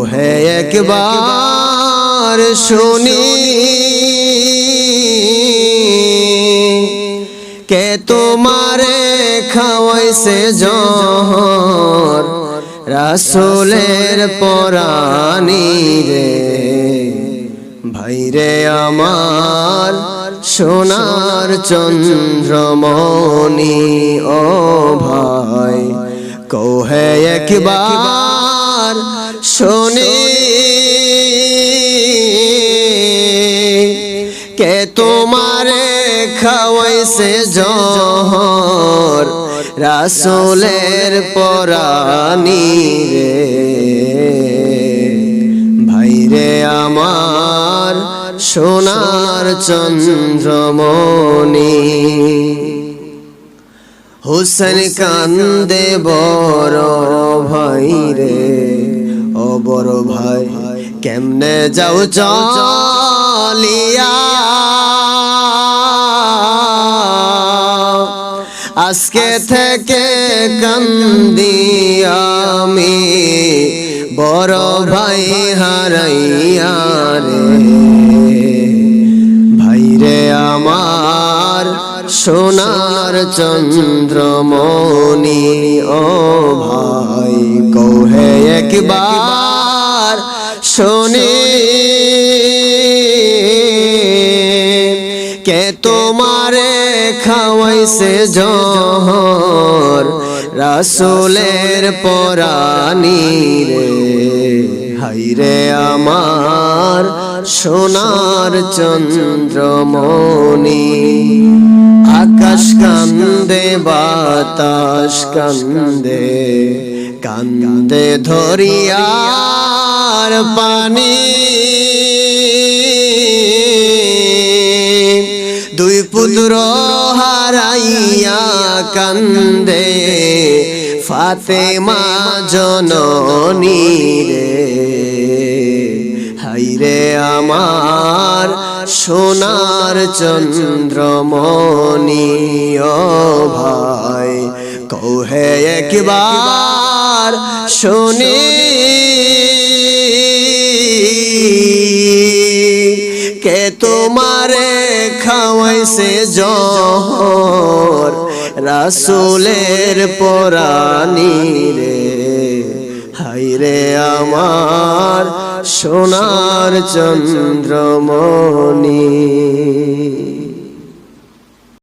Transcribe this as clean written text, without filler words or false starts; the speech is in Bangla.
কহে একবার শুনি কে তোমারে খাওয়াইছে জহর রাসূলের পরানি রে ভাইরে আমার সোনার চন্দ্রমণি ও ভাই কহে একবার শুনি কে তোমারে খাওয়াইছে জহর রাসূলের পরানি রে ভাইরে আমার সোনার চন্দ্রমণি হুসেন কান্দে বড় ভাইরে ও বড় ভাই কেমনে যাও চলিয়া আজকে থেকে কান্দি আমি বড় ভাই হারাইয়া রে ভাইরে আমার সোনার চন্দ্রমণি ও ভাই কহে একবার শুনি কে তোমারে খাওয়াইছে জহর রাসূলের পরানি রে হাইরে আমার সোনার চন্দ্রমণি আকাশ কান্দে বাতাস কান্দে কান্দে ধরিয়ার পানি দুই পুত্র হারাইয়া কান্দে ফাতেমা জননী রে হাইরে আমার সোনার চন্দ্রমণি ও ভাই কহে একবার শুনি কে তোমারে খাওয়াইছে জহর রাসূলের পরানি রে হাইরে আমার সোনার চন্দ্রমণি।